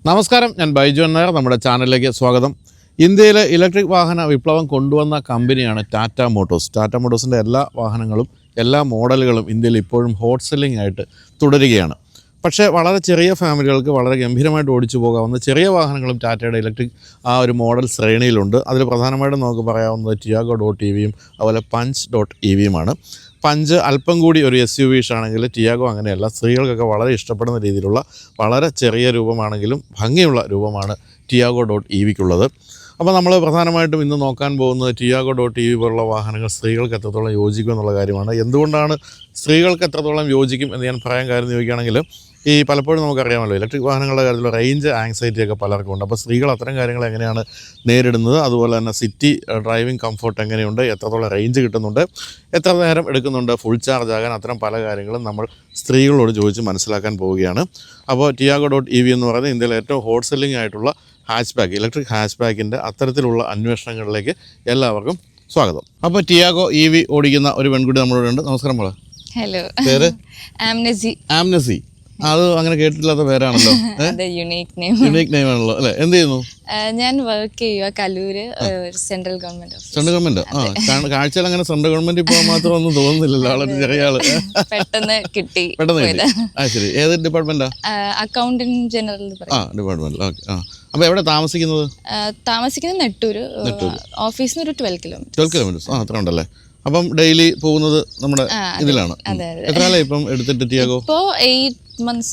നമസ്കാരം, ഞാൻ ബൈജു നായർ. നമ്മുടെ ചാനലിലേക്ക് സ്വാഗതം. ഇന്ത്യയിലെ ഇലക്ട്രിക് വാഹന വിപ്ലവം കൊണ്ടുവന്ന കമ്പനിയാണ് ടാറ്റ മോട്ടോഴ്സ്. ടാറ്റ മോട്ടോഴ്സിൻ്റെ എല്ലാ വാഹനങ്ങളും എല്ലാ മോഡലുകളും ഇന്ത്യയിൽ ഇപ്പോഴും ഹോട്ട് സെല്ലിംഗ് ആയിട്ട് തുടരുകയാണ്. പക്ഷേ വളരെ ചെറിയ ഫാമിലികൾക്ക് വളരെ ഗംഭീരമായിട്ട് ഓടിച്ചു പോകാവുന്ന ചെറിയ വാഹനങ്ങളും ടാറ്റയുടെ ഇലക്ട്രിക് ആ ഒരു മോഡൽ ശ്രേണിയിലുണ്ട്. അതിൽ പ്രധാനമായിട്ടും നമുക്ക് പറയാവുന്നത് ടിയാഗോ .EVയും അതുപോലെ പഞ്ച് .EVയുമാണ്. പഞ്ച് അല്പം കൂടി ഒരു SUV ആണെങ്കിൽ ടിയാഗോ അങ്ങനെയല്ല. സ്ത്രീകൾക്കൊക്കെ വളരെ ഇഷ്ടപ്പെടുന്ന രീതിയിലുള്ള വളരെ ചെറിയ രൂപമാണെങ്കിലും ഭംഗിയുള്ള രൂപമാണ് ടിയാഗോ .EVക്കുള്ളത്. അപ്പോൾ നമ്മൾ പ്രധാനമായിട്ടും ഇന്ന് നോക്കാൻ പോകുന്നത് ടിയാഗോ .EV പോലുള്ള വാഹനങ്ങൾ സ്ത്രീകൾക്ക് എത്രത്തോളം യോജിക്കും എന്നുള്ള കാര്യമാണ്. എന്തുകൊണ്ടാണ് സ്ത്രീകൾക്ക് എത്രത്തോളം യോജിക്കും എന്ന് ഞാൻ പറയാൻ കാര്യം ചോദിക്കുകയാണെങ്കിൽ, ഈ പലപ്പോഴും നമുക്കറിയാമല്ലോ ഇലക്ട്രിക് വാഹനങ്ങളുടെ കാര്യത്തിൽ റേഞ്ച് ആങ്സൈറ്റിയൊക്കെ പലർക്കും ഉണ്ട്. അപ്പോൾ സ്ത്രീകൾ അത്തരം കാര്യങ്ങൾ എങ്ങനെയാണ് നേരിടുന്നത്, അതുപോലെ തന്നെ സിറ്റി ഡ്രൈവിംഗ് കംഫർട്ട് എങ്ങനെയുണ്ട്, എത്രത്തോളം റേഞ്ച് കിട്ടുന്നുണ്ട്, എത്ര നേരം എടുക്കുന്നുണ്ട് ഫുൾ ചാർജ് ആകാൻ, അത്തരം പല കാര്യങ്ങളും നമ്മൾ സ്ത്രീകളോട് ചോദിച്ച് മനസ്സിലാക്കാൻ പോവുകയാണ്. അപ്പോൾ ടിയാഗോ .EV എന്ന് പറയുന്നത് ഇന്ത്യയിലെ ഏറ്റവും ഹോട്ട് സെല്ലിംഗ് ആയിട്ടുള്ള ഹാച്ച്ബാക്ക്, ഇലക്ട്രിക് ഹാച്ച്ബാക്കിൻ്റെ അത്തരത്തിലുള്ള അന്വേഷണങ്ങളിലേക്ക് എല്ലാവർക്കും സ്വാഗതം. അപ്പോൾ ടിയാഗോ EV ഓടിക്കുന്ന ഒരു പെൺകുട്ടി നമ്മളോട് ഉണ്ട്. നമസ്കാരം മോളെ. ഹലോ, പേര്? ആംനസി. അത് അങ്ങനെ കേട്ടിട്ടില്ലാത്ത പേരാണല്ലോ. യുണീക് നെയിം ആണല്ലോ അല്ലേ? എന്ത് ചെയ്യുന്നു? ഞാൻ വർക്ക് ചെയ്യുക Kaloor central government office. Central government. കാഴ്ചയിൽ അങ്ങനെ സെൻട്രൽ ഗവൺമെന്റ് ഇപ്പോൾ മാത്രം ഒന്നും തോന്നുന്നില്ലല്ലോ. ആളൊരു ചെറിയ ആള് പെട്ടെന്ന് കിട്ടി. ശരി. ഏത് ഡിപ്പാർട്ട്മെന്റാ? Accounting general department. ഓക്കെ. അപ്പൊ എവിടെ താമസിക്കുന്നത്? താമസിക്കുന്നത് നെട്ടൂര്. ഓഫീസിന് ഒരു 12 കിലോമീറ്റേഴ്സ്. അത്ര ഉണ്ടല്ലേ. അപ്പം ഡെയിലി പോകുന്നത് നമ്മുടെ ഇതിലാണ്. എത്ര കാലം ഇപ്പം എടുത്തിട്ട് ടിയാഗോ? ഇപ്പോ 8 months.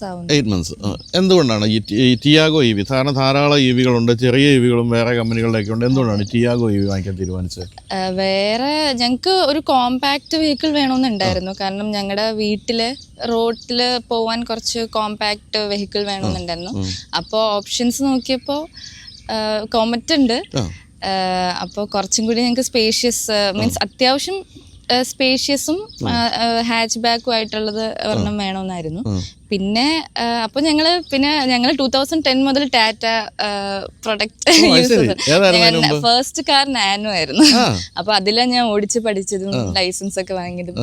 എന്തുകൊണ്ടാണ് ഈ ടിയാഗോ EV? ധാരാളം EVകളുണ്ട്, ചെറിയ EVകളും വേറെ കമ്പനികളുടെയൊക്കെ ഉണ്ട്. എന്തുകൊണ്ടാണ് ടിയാഗോ EV വാങ്ങിക്കാൻ തീരുമാനിച്ചത്? വേറെ ഞങ്ങൾക്ക് ഒരു കോമ്പാക്ട് വെഹിക്കിൾ വേണമെന്നുണ്ടായിരുന്നു. കാരണം ഞങ്ങളുടെ വീട്ടില് റോഡില് പോവാൻ കുറച്ച് കോമ്പാക്ട് വെഹിക്കിൾ വേണമെന്നുണ്ടായിരുന്നു. അപ്പോൾ ഓപ്ഷൻസ് നോക്കിയപ്പോൾ കോമറ്റ് ഉണ്ട്. അപ്പോൾ കുറച്ചും കൂടി ഞങ്ങൾക്ക് സ്പേഷ്യസ് മീൻസ് അത്യാവശ്യം സ്പേഷ്യസും ഹാച്ച് ബാക്കും ആയിട്ടുള്ളത് ഒരെണ്ണം വേണമെന്നായിരുന്നു. പിന്നെ അപ്പോൾ ഞങ്ങൾ 2010 മുതൽ ടാറ്റ പ്രൊഡക്റ്റ് യൂസ് ചെയ്തത്. ഫസ്റ്റ് കാർ നാനോ ആയിരുന്നു. അപ്പോൾ അതിലാണ് ഞാൻ ഓടിച്ച് പഠിച്ചതും ലൈസൻസ് ഒക്കെ വാങ്ങിയതും.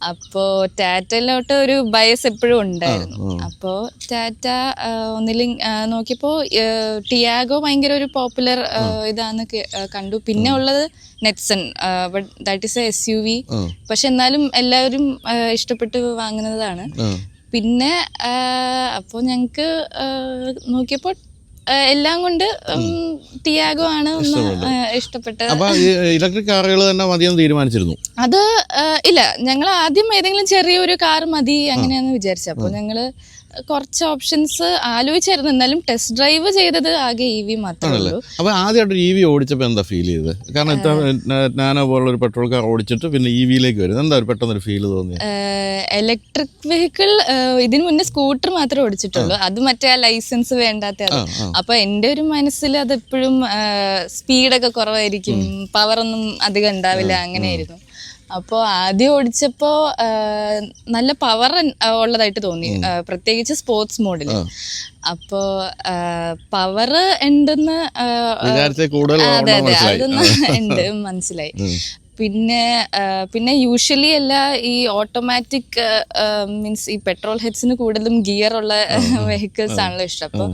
അപ്പോൾ ടാറ്റയിലോട്ട് ഒരു ബയസ് എപ്പോഴും ഉണ്ടായിരുന്നു. അപ്പോൾ ടാറ്റ ഒന്നിലും നോക്കിയപ്പോൾ ടിയാഗോ ഭയങ്കര ഒരു പോപ്പുലർ ഇതാന്ന് കണ്ടു. പിന്നെ ഉള്ളത് Nexon, but that is a SUV. പക്ഷെ എന്നാലും എല്ലാവരും ഇഷ്ടപ്പെട്ട് വാങ്ങുന്നതാണ്. പിന്നെ അപ്പോൾ ഞങ്ങൾക്ക് നോക്കിയപ്പോൾ എല്ലാം കൊണ്ട് ടിയാഗോ ആണ് ഇഷ്ടപ്പെട്ടത്. ഇലക്ട്രിക് കാറുകൾ തന്നെ മതിയെന്ന് തീരുമാനിച്ചിരുന്നു? അത് ഇല്ല, ഞങ്ങൾ ആദ്യം ഏതെങ്കിലും ചെറിയൊരു കാർ മതി അങ്ങനെയാന്ന് വിചാരിച്ചു. അപ്പോൾ ഞങ്ങള് കുറച്ച് ഓപ്ഷൻസ് ആലോചിച്ചായിരുന്നു. എന്നാലും ടെസ്റ്റ് ഡ്രൈവ് ചെയ്തത് ആകെ EV മാത്രമേ ഉള്ളൂ. അപ്പൊ ആദ്യമായിട്ട് EV ഓടിച്ചപ്പോൾ എന്താ ഫീൽ ചെയ്തത്? കാരണം ഇത്ര നാനോ പോലുള്ള ഒരു പെട്രോൾ കാർ ഓടിച്ചിട്ട് പിന്നെ EVയിലേക്ക് വരും, എന്താ ഒരു പെട്ടെന്നൊരു ഫീൽ തോന്നി? ഇലക്ട്രിക് വെഹിക്കിൾ ഇതിനു മുന്നേ സ്കൂട്ടർ മാത്രമേ ഓടിച്ചിട്ടുള്ളൂ. അത് മറ്റേ ആ ലൈസൻസ് വേണ്ടാത്ത. അപ്പൊ എന്റെ ഒരു മനസ്സിൽ അതെപ്പോഴും സ്പീഡൊക്കെ കുറവായിരിക്കും, പവറൊന്നും അധികം ഉണ്ടാവില്ല, അങ്ങനെയായിരുന്നു. അപ്പോൾ ആദ്യം ഓടിച്ചപ്പോൾ നല്ല പവർ ഉള്ളതായിട്ട് തോന്നി, പ്രത്യേകിച്ച് സ്പോർട്സ് മോഡിൽ. അപ്പോൾ പവർ ഉണ്ടെന്ന് അതൊന്നും ഉണ്ട് മനസ്സിലായി. പിന്നെ യൂഷ്വലി എല്ലാ ഈ ഓട്ടോമാറ്റിക് മീൻസ് ഈ പെട്രോൾ ഹെഡ്സിന് കൂടുതലും ഗിയർ ഉള്ള വെഹിക്കിൾസ് ആണല്ലോ ഇഷ്ടം. അപ്പോൾ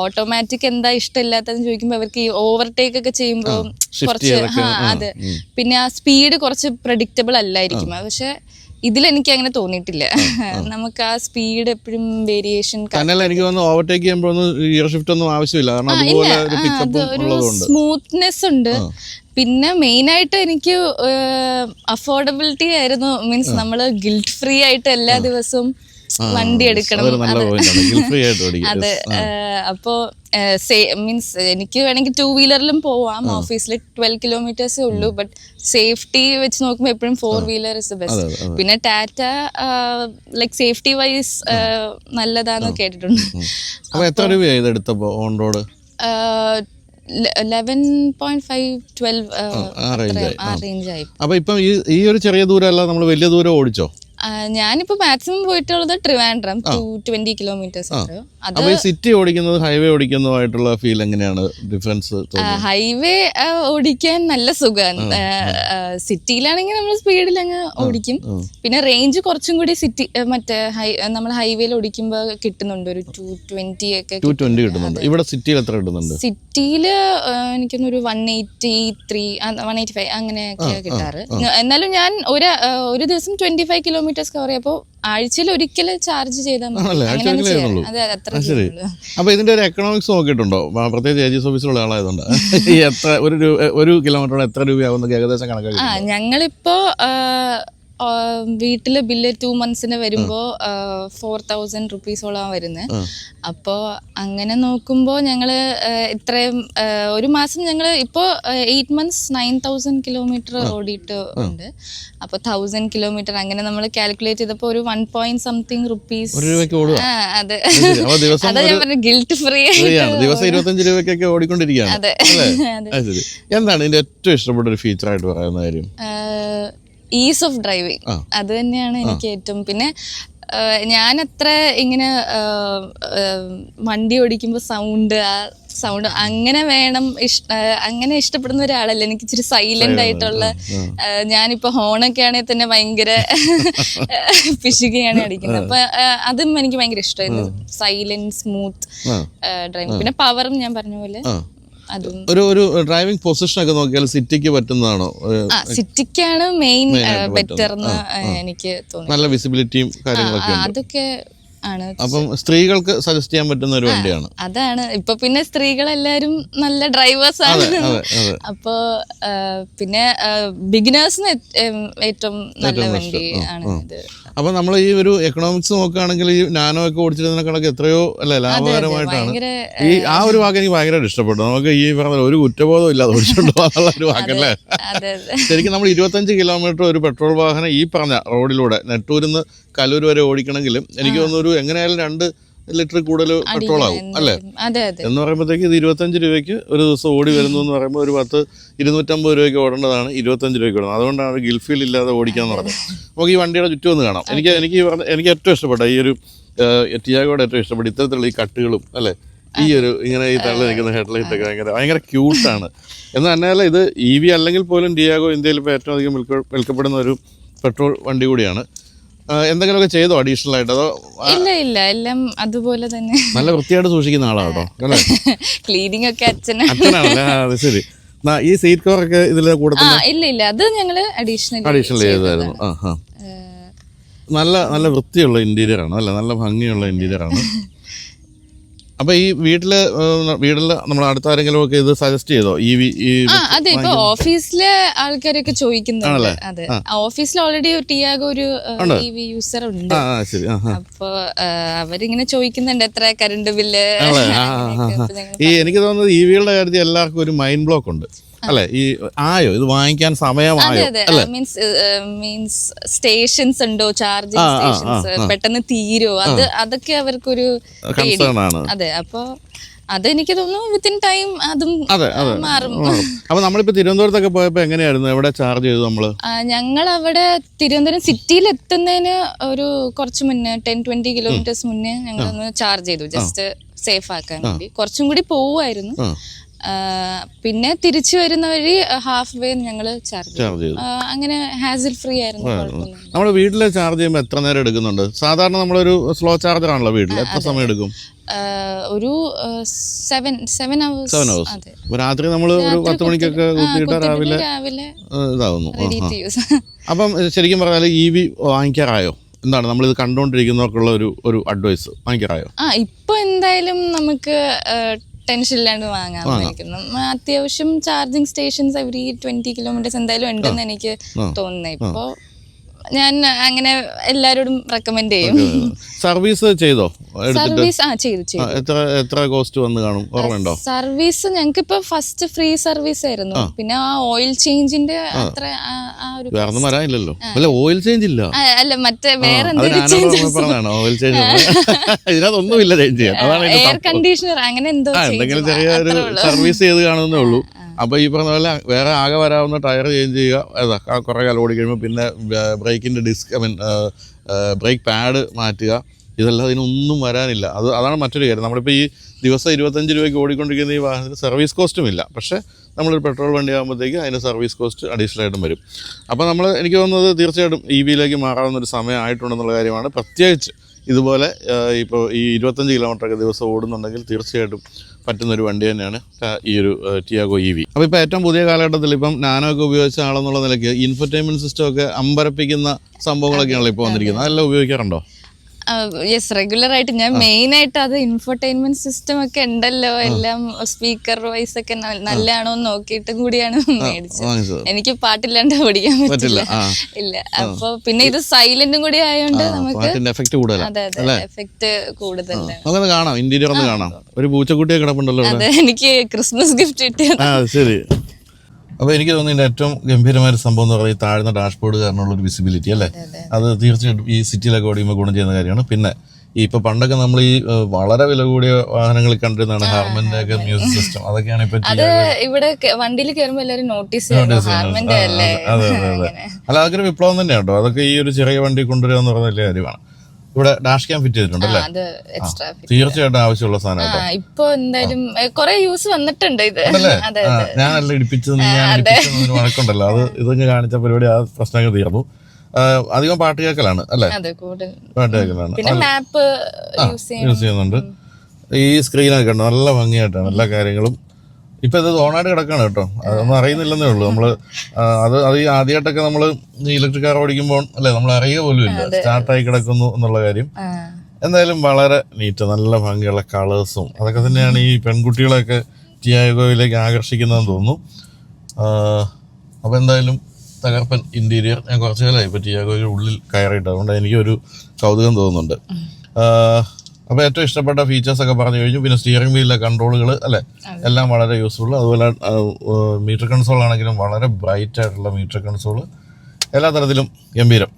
ഓട്ടോമാറ്റിക് എന്താ ഇഷ്ടമില്ലാത്തതെന്ന് ചോദിക്കുമ്പോൾ അവർക്ക് ഈ ഓവർടേക്ക് ഒക്കെ ചെയ്യുമ്പോൾ കുറച്ച് അത് പിന്നെ ആ സ്പീഡ് കുറച്ച് പ്രഡിക്റ്റബിൾ അല്ലായിരിക്കും. പക്ഷെ ഇതിലെനിക്ക് അങ്ങനെ തോന്നിയിട്ടില്ല. നമുക്ക് ആ സ്പീഡ് എപ്പോഴും വേരിയേഷൻ. എനിക്ക് തോന്നുന്നു ഓവർടേക്ക് ചെയ്യുമ്പോഴൊന്നും ഗിയർ ഷിഫ്റ്റ് ഒന്നും ആവശ്യമില്ല, ഒരു സ്മൂത്ത്നെസ് ഉണ്ട്. പിന്നെ മെയിനായിട്ട് എനിക്ക് അഫോർഡബിലിറ്റി ആയിരുന്നു. മീൻസ് നമ്മൾ ഗിൽറ്റ് ഫ്രീ ആയിട്ട് എല്ലാ ദിവസവും വണ്ടി എടുക്കണം. അതെ. അപ്പോ മീൻസ് എനിക്ക് വേണമെങ്കിൽ 2 വീലറിലും പോവാം. ഓഫീസിൽ 12 കിലോമീറ്റേഴ്സേ ഉള്ളൂ. ബട്ട് സേഫ്റ്റി വെച്ച് നോക്കുമ്പോൾ എപ്പോഴും 4 വീലർ ഇസ് ബെസ്റ്റ്. പിന്നെ ടാറ്റ ലൈക് സേഫ്റ്റി വൈസ് നല്ലതാന്ന് കേട്ടിട്ടുണ്ട്. 11.5-12 റേഞ്ചായി. അപ്പൊ ഇപ്പം ഈ ഒരു ചെറിയ ദൂരം അല്ല, നമ്മൾ വലിയ ദൂരം ഓടിച്ചോ? ഞാനിപ്പോ മാക്സിമം പോയിട്ടുള്ളത് ട്രിവാൻഡ്രം 220 കിലോമീറ്റേഴ്സ്. അത് അപ്പൊ ഈ സിറ്റി ഓടിക്കുന്നത് ഹൈവേ ഓടിക്കുന്നതുമായിട്ടുള്ള ഫീൽ എങ്ങനെയാണ്, ഡിഫറൻസ്? ഹൈവേ ഓടിക്കാൻ നല്ല സുഖമാണ്. സിറ്റിയിലാണെങ്കിൽ നമ്മൾ സ്പീഡിൽ അങ്ങ് ഓടിക്കും. പിന്നെ റേഞ്ച് കുറച്ചും കൂടി സിറ്റി മറ്റേ നമ്മൾ ഹൈവേയിൽ ഓടിക്കുമ്പോ കിട്ടുന്നുണ്ട്, ഒരു 220 ഒക്കെ 220 കിട്ടുന്നുണ്ട്. ഇവിടെ സിറ്റിയിൽ എത്ര കിട്ടുന്നുണ്ട്? സിറ്റിയില് എനിക്കൊന്നൊരു 183 185 അങ്ങനെയൊക്കെ കിട്ടാറ്. എന്നാലും ഞാൻ ഒരു ദിവസം 25 കിലോമീറ്റേഴ്സ് കവർ ചെയ്യും. അപ്പോൾ ആഴ്ചയിൽ ഒരിക്കൽ ചാർജ് ചെയ്താൽ അപ്പൊ ഇതിന്റെ ഒരു എക്കണോമിക്സ് നോക്കിയിട്ടുണ്ടോ? പ്രത്യേകിച്ച് ഏജൻസി ഓഫീസിലുള്ള ആളായതുകൊണ്ട് എത്ര ഒരു കിലോമീറ്റർ എത്ര രൂപയാവുന്ന ഏകദേശം കണക്കാക്കി? ഞങ്ങളിപ്പോ വീട്ടില് ബില്ല് 2 monthsന് വരുമ്പോ 4000 റുപ്പീസോളാണ് വരുന്നത്. അപ്പോൾ അങ്ങനെ നോക്കുമ്പോൾ ഞങ്ങള് ഇത്രയും ഒരു മാസം ഞങ്ങൾ ഇപ്പോൾ 8 months 9000 കിലോമീറ്റർ ഓടിയിട്ട് ഉണ്ട്. അപ്പോൾ 1000 കിലോമീറ്റർ അങ്ങനെ നമ്മൾ കാൽക്കുലേറ്റ് ചെയ്തപ്പോൾ ഒരു 1.something rupees. അതെ, അതാ ഞാൻ പറഞ്ഞ ഗിൽറ്റ് ഫ്രീ ദിവസം 25 രൂപയ്ക്കൊക്കെ ഓടിക്കൊണ്ടിരിക്കുകയാണ്. അതെ. എന്താണ് ഇതിന്റെ ഏറ്റവും ഇഷ്ടപ്പെട്ട ഒരു ഫീച്ചർ ആയിട്ട് പറയുന്ന കാര്യം? Is of driving. അത് തന്നെയാണ് എനിക്ക് ഏറ്റവും. പിന്നെ ഞാൻ അത്ര ഇങ്ങനെ വണ്ടി ഓടിക്കുമ്പോൾ സൗണ്ട് അങ്ങനെ വേണം, അങ്ങനെ ഇഷ്ടപ്പെടുന്ന ഒരാളല്ല. എനിക്ക് ഇച്ചിരി സൈലന്റ് ആയിട്ടുള്ള, ഞാനിപ്പോ ഹോണൊക്കെ ആണെങ്കിൽ തന്നെ ഭയങ്കര പിശുകയാണ് അടിക്കുന്നത്. അപ്പൊ അതും എനിക്ക് ഭയങ്കര ഇഷ്ടമായിരുന്നു, സൈലന്റ് സ്മൂത്ത് ഡ്രൈവിംഗ്. പിന്നെ പവറും ഞാൻ പറഞ്ഞ പോലെ ഒരു ഡ്രൈവിംഗ് പൊസിഷൻ ഒക്കെ നോക്കിയാൽ സിറ്റിക്ക് പറ്റുന്നതാണോ? സിറ്റിക്കാണ് മെയിൻ ബെറ്റർ എന്ന് എനിക്ക് തോന്നുന്നു. നല്ല വിസിബിലിറ്റിയും കാര്യങ്ങളൊക്കെ അതൊക്കെ ആണ്. അപ്പം സ്ത്രീകൾക്ക് സജസ്റ്റ് ചെയ്യാൻ പറ്റുന്ന ഒരു വണ്ടിയാണ്. അതാണ് ഇപ്പൊ പിന്നെ സ്ത്രീകളെല്ലാരും നല്ല ഡ്രൈവേഴ്സ് ആണ്. അപ്പോ പിന്നെ ബിഗിനേഴ്സിന് ഏറ്റവും നല്ല വണ്ടി ആണ് ഇത്. അപ്പൊ നമ്മൾ ഈ ഒരു എക്കണോമിക്സ് നോക്കുകയാണെങ്കിൽ ഈ നാനോ ഒക്കെ ഓടിച്ചിരുന്നതിനേക്കാളൊക്കെ എത്രയോ അല്ലെ ലാഭകരമായിട്ടാണ്. ആ ഒരു വാക്ക് എനിക്ക് ഭയങ്കരമായിട്ട് ഇഷ്ടപ്പെട്ടു. നമുക്ക് ഈ പറഞ്ഞ ഒരു കുറ്റബോധം ഇല്ലാതെ ഓടിച്ചോണ്ട് പോകാനുള്ള ഒരു വാക്കല്ലേ. ശരിക്കും നമ്മൾ 25 കിലോമീറ്റർ ഒരു പെട്രോൾ വാഹനം ഈ പറഞ്ഞ റോഡിലൂടെ നെട്ടൂരിൽ നിന്ന് കലൂർ വരെ ഓടിക്കണമെങ്കിലും എനിക്ക് തോന്നുന്നു എങ്ങനെയായാലും 2 ലിറ്റർ കൂടുതൽ പെട്രോൾ ആവും അല്ലേ? എന്ന് പറയുമ്പോഴത്തേക്ക് ഇത് 25 രൂപയ്ക്ക് ഒരു ദിവസം ഓടി വരുന്നു എന്ന് പറയുമ്പോൾ ഒരു 250 രൂപയ്ക്ക് ഓടേണ്ടതാണ് 25 രൂപയ്ക്ക് ഓടുന്നത്. അതുകൊണ്ടാണ് ഗിൽഫീൽ ഇല്ലാതെ ഓടിക്കാന്ന് പറഞ്ഞത്. നമുക്ക് ഈ വണ്ടിയുടെ ചുറ്റും ഒന്ന് കാണാം. എനിക്ക് ഏറ്റവും ഇഷ്ടപ്പെട്ട ഈ ഒരു ടിയാഗോയുടെ ഏറ്റവും ഇഷ്ടപ്പെട്ട ഇത്തരത്തിലുള്ള ഈ കട്ടുകളും അല്ലേ, ഈ ഒരു ഇങ്ങനെ ഈ തള്ളി നിൽക്കുന്ന ഹെഡ്ലൈറ്റ് ഒക്കെ ഭയങ്കര ക്യൂട്ടാണ്. എന്ന് തന്നെയല്ല ഇത് EV അല്ലെങ്കിൽ പോലും ടിയാഗോ ഇന്ത്യയിൽ ഇപ്പോൾ ഏറ്റവും അധികം വിൽക്കപ്പെടുന്ന ഒരു പെട്രോൾ വണ്ടി കൂടിയാണ്. എന്തെങ്കിലുമൊക്കെ ചെയ്തോ അഡീഷണൽ ആയിട്ട്? അതോ ഇല്ല എല്ലാം അതുപോലെ തന്നെ നല്ല വൃത്തിയായിട്ട് സൂക്ഷിക്കുന്ന ആളാട്ടോ അല്ലേ? ക്ലീനിങ് ഒക്കെ അച്ഛനാണല്ലേ? അത് ശരി. ഈ സീറ്റ് കവർ ഒക്കെ ഇതിലെ കൂടെ ഇല്ല അത് ഞങ്ങള് അഡീഷണൽ ചെയ്തായിരുന്നു. നല്ല വൃത്തിയുള്ള ഇന്റീരിയർ ആണ് അല്ലേ? നല്ല ഭംഗിയുള്ള ഇന്റീരിയർ ആണ്. അപ്പൊ ഈ വീട്ടില് നമ്മൾ അടുത്ത ആരെങ്കിലും ഒക്കെ ഇത് സജസ്റ്റ് ചെയ്തോ? അതെ, ഇപ്പൊ ഓഫീസിലെ ആൾക്കാരൊക്കെ ചോദിക്കുന്നുണ്ട്. അതെ, ഓഫീസിൽ ഓൾറെഡി ടിയാഗോ ഒരു EV യൂസർ ഉണ്ട്. അപ്പൊ അവരിങ്ങനെ ചോദിക്കുന്നുണ്ട് എത്ര കറണ്ട് ബില്ല്. എനിക്ക് തോന്നുന്നത് EVകളുടെ കാര്യത്തിൽ എല്ലാവർക്കും ഒരു മൈൻഡ് ബ്ലോക്ക് ഉണ്ട് അല്ലെ? ഈ ഇത് വാങ്ങിക്കാൻ സമയമായോ? മീൻസ് സ്റ്റേഷൻസ് ഉണ്ടോ, ചാർജിങ് സ്റ്റേഷൻസ് പെട്ടെന്ന് തീരോ, അതൊക്കെ അവർക്കൊരു കൺസേൺ ആണ്. അതെ, അപ്പൊ അതെനിക്ക് തോന്നുന്നു വിത്തിൻ ടൈം അതും മാറും. അപ്പൊ നമ്മളിപ്പോ തിരുവനന്തപുരത്തൊക്കെ പോയപ്പോ എങ്ങനെയായിരുന്നു? എവിടെ ചാർജ് ചെയ്തു നമ്മള്? ഞങ്ങൾ അവിടെ തിരുവനന്തപുരം സിറ്റിയിൽ എത്തുന്നതിന് ഒരു കുറച്ച് മുന്നേ 10-20 കിലോമീറ്റേഴ്സ് മുന്നേ ഞങ്ങളൊന്ന് ചാർജ് ചെയ്തു, ജസ്റ്റ് സേഫ് ആക്കാൻ വേണ്ടി. കുറച്ചും കൂടി പോവുമായിരുന്നു. പിന്നെ തിരിച്ചു വരുന്ന വഴി ഹാഫ് വേ ഞങ്ങൾ ചാർജ് ചെയ്തു. അങ്ങനെ ഹാസിൽ ഫ്രീ ആയിരുന്നു. നമ്മുടെ വീട്ടിൽ ചാർജ് ചെയ്യുമ്പോൾ എത്ര നേരം എടുക്കുന്നുണ്ട്? സാധാരണ നമ്മളൊരു സ്ലോ ചാർജർ ആണല്ലോ വീട്ടിൽ, എത്ര സമയം എടുക്കും? ഒരു 7 hours. രാത്രി നമ്മൾ ഒരു 10 മണിക്കൊക്കെ കുത്തിയിട്ട് രാവിലെ ഇതാവുന്നു. അപ്പം ശരിക്കും പറഞ്ഞാൽ EV വാങ്ങിക്കാറായോ? എന്താണ് നമ്മളിത് കണ്ടുകൊണ്ടിരിക്കുന്നവർക്കുള്ള ഒരു അഡ്വൈസ്? വാങ്ങിക്കാറായോ? ഇപ്പൊ എന്തായാലും നമുക്ക് ടെൻഷൻ ഇല്ലാണ്ട് വാങ്ങാമെന്നിരിക്കുന്നു. അത്യാവശ്യം ചാർജിങ് സ്റ്റേഷൻസ് എവറി 20 കിലോമീറ്റേഴ്സ് എന്തായാലും ഉണ്ടെന്ന് എനിക്ക് തോന്നുന്നത്. ഇപ്പോ ഞാൻ അങ്ങനെ എല്ലാരോടും റെക്കമെൻഡ് ചെയ്യും. സർവീസ് ചെയ്തോ? സർവീസ് ചെയ്തു. എത്ര കോസ്റ്റ് വന്ന് കാണും, ഓർമ്മയുണ്ടോ? സർവീസ് ഞങ്ങൾക്ക് ഇപ്പൊ ഫസ്റ്റ് ഫ്രീ സർവീസ് ആയിരുന്നു. പിന്നെ ആ ഓയിൽ ചേഞ്ചിന്റെ അത്ര വേറൊന്നും വരാനില്ലല്ലോ. ഓയിൽ ചേഞ്ച് ഇല്ല അല്ല, മറ്റേ വേറെ ഓയിൽ ചേഞ്ച് ഇതിനകത്തൊന്നുമില്ല ചേഞ്ച് ചെയ്യാൻ. എയർ കണ്ടീഷണർ അങ്ങനെ എന്തോ എന്തെങ്കിലും ചെറിയൊരു സർവീസ് ചെയ്ത് കാണുന്നേ ഉള്ളൂ. അപ്പോൾ ഈ പറഞ്ഞ പോലെ വേറെ ആകെ വരാവുന്ന ടയർ ചേഞ്ച് ചെയ്യുക, കുറേ കാലം ഓടി കഴിയുമ്പോൾ പിന്നെ ബ്രേക്കിൻ്റെ ബ്രേക്ക് പാഡ് മാറ്റുക, ഇതെല്ലാം ഇതിനൊന്നും വരാനില്ല. അതാണ് മറ്റൊരു കാര്യം. നമ്മളിപ്പോൾ ഈ ദിവസം 25 രൂപയ്ക്ക് ഓടിക്കൊണ്ടിരിക്കുന്ന ഈ വാഹനത്തിന് സർവീസ് കോസ്റ്റും ഇല്ല. പക്ഷേ നമ്മളൊരു പെട്രോൾ വണ്ടി ആകുമ്പോഴത്തേക്ക് അതിന് സർവീസ് കോസ്റ്റ് അഡീഷണൽ ആയിട്ടും വരും. അപ്പോൾ എനിക്ക് തോന്നുന്നത് തീർച്ചയായിട്ടും EV-യിലേക്ക് മാറാവുന്നൊരു സമയമായിട്ടുണ്ടെന്നുള്ള കാര്യമാണ്. പ്രത്യേകിച്ച് ഇതുപോലെ ഇപ്പോൾ ഈ 25 കിലോമീറ്ററൊക്കെ ദിവസം ഓടുന്നുണ്ടെങ്കിൽ തീർച്ചയായിട്ടും പറ്റുന്നൊരു വണ്ടി തന്നെയാണ് ഈ ഒരു ടിയാഗോ EV. അപ്പോൾ ഇപ്പോൾ ഏറ്റവും പുതിയ കാലഘട്ടത്തിൽ ഇപ്പം നാനോ ഒക്കെ ഉപയോഗിച്ച ആളെന്നുള്ള നിലയ്ക്ക് ഇൻഫർടൈൻമെൻറ്റ് സിസ്റ്റം ഒക്കെ അമ്പരപ്പിക്കുന്ന സംഭവങ്ങളൊക്കെയാണല്ലോ ഇപ്പോൾ വന്നിരിക്കുന്നത്. അതെല്ലാം ഉപയോഗിക്കാറുണ്ടോ? യെസ്, റെഗുലർ ആയിട്ട് ഞാൻ മെയിൻ ആയിട്ട് അത് ഇൻഫർടൈൻമെന്റ് സിസ്റ്റം ഒക്കെ ഉണ്ടല്ലോ, എല്ലാം സ്പീക്കർ വൈസ് ഒക്കെ നല്ലതാണോ എന്ന് നോക്കിയിട്ടും കൂടിയാണ് മേടിച്ചത്. എനിക്ക് പാട്ടില്ലാണ്ട് ഓടിക്കാൻ പറ്റില്ല. ഇല്ല, അപ്പൊ പിന്നെ ഇത് സൈലന്റും കൂടി ആയതുകൊണ്ട് നമുക്ക് അതെ അതെ എഫക്ട് കൂടുതലാണ്. കാണാം, ഇന്റീരിയർ ഒന്ന് കാണാം. ഒരു പൂച്ചക്കുട്ടിയെ കിടപ്പുണ്ടല്ലോ. അതെ, എനിക്ക് ക്രിസ്മസ് ഗിഫ്റ്റ് കിട്ടിയത്. ശരി. അപ്പോൾ എനിക്ക് തോന്നുന്നു ഏറ്റവും ഗംഭീരമായ സംഭവം എന്ന് പറയുന്നത് ഈ താഴ്ന്ന ഡാഷ്ബോർഡ് കാരണമുള്ളൊരു വിസിബിലിറ്റി അല്ലേ. അത് തീർച്ചയായിട്ടും ഈ സിറ്റിയിലൊക്കെ ഓടിയുമ്പോൾ ഗുണം ചെയ്യുന്ന കാര്യമാണ്. പിന്നെ ഇപ്പോൾ പണ്ടൊക്കെ നമ്മൾ ഈ വളരെ വില കൂടിയ വാഹനങ്ങളിൽ കണ്ടിരുന്നതാണ് ഹാർമന്റെ ഒക്കെ മ്യൂസിക് സിസ്റ്റം. അതൊക്കെയാണ് ഇപ്പൊ ഇവിടെ വണ്ടിയിൽ കയറുമ്പോൾ എല്ലാവരും നോട്ടീസ് ഹാർമന്റെ അല്ലേ. അതെ അതെ അതെ. അല്ല, അതൊക്കെ ഒരു വിപ്ലവം തന്നെയാണ് കേട്ടോ. അതൊക്കെ ഈ ഒരു ചെറിയ വണ്ടി കൊണ്ടുവരിക എന്ന് പറഞ്ഞ വലിയ കാര്യമാണ്. ഇവിടെ ഡാഷ് ക്യാം ഫിറ്റ് ചെയ്തിട്ടുണ്ട് അല്ലേ? തീർച്ചയായിട്ടും ആവശ്യമുള്ള സാധനം. ഇപ്പൊ എന്തായാലും കുറെ യൂസ് വന്നിട്ടുണ്ട് ഇത്. ഞാനല്ല ഇടിപ്പിച്ചത്, വഴക്കുണ്ടല്ലോ. ഇതൊക്കെ കാണിച്ച പരിപാടി ആ പ്രശ്നങ്ങൾ തീർന്നു. അധികം പാട്ട് കേൾക്കലാണ് അല്ലേ? പാട്ട് കേൾക്കലാണ് യൂസ് ചെയ്യുന്നുണ്ട്. ഈ സ്ക്രീനൊക്കെ ഉണ്ട്, നല്ല ഭംഗിയായിട്ടാണ് എല്ലാ കാര്യങ്ങളും. ഇപ്പം ഇത് ഓണായിട്ട് കിടക്കാണ് കേട്ടോ, അതൊന്നും അറിയുന്നില്ലെന്നേ ഉള്ളൂ. നമ്മൾ അത് ഈ ആദ്യമായിട്ടൊക്കെ നമ്മൾ ഇലക്ട്രിക് കാർ ഓടിക്കുമ്പോൾ അല്ലേ നമ്മൾ അറിയുക പോലും ഇല്ല സ്റ്റാർട്ടായി കിടക്കുന്നു എന്നുള്ള കാര്യം. എന്തായാലും വളരെ നീറ്റ്, നല്ല ഭംഗിയുള്ള കളേഴ്സും അതൊക്കെ തന്നെയാണ് ഈ പെൺകുട്ടികളെയൊക്കെ ടിയാഗോയിലേക്ക് ആകർഷിക്കുന്നതെന്ന് തോന്നുന്നു. അപ്പോൾ എന്തായാലും തകർപ്പൻ ഇൻറ്റീരിയർ. ഞാൻ കുറച്ച് കാലമായി ഇപ്പോൾ ടിയാഗോയുടെ ഉള്ളിൽ കയറിയിട്ട്, അതുകൊണ്ട് എനിക്കൊരു കൗതുകം തോന്നുന്നുണ്ട്. അപ്പോൾ ഏറ്റവും ഇഷ്ടപ്പെട്ട ഫീച്ചേഴ്സൊക്കെ പറഞ്ഞു കഴിഞ്ഞു. പിന്നെ സ്റ്റിയറിംഗ് വീലിലെ കൺട്രോളുകൾ അല്ലേ, എല്ലാം വളരെ യൂസ്ഫുൾ. അതുപോലെ മീറ്റർ കൺസോൾ ആണെങ്കിലും വളരെ ബ്രൈറ്റ് ആയിട്ടുള്ള മീറ്റർ കൺസോൾ, എല്ലാ തരത്തിലും ഗംഭീരം.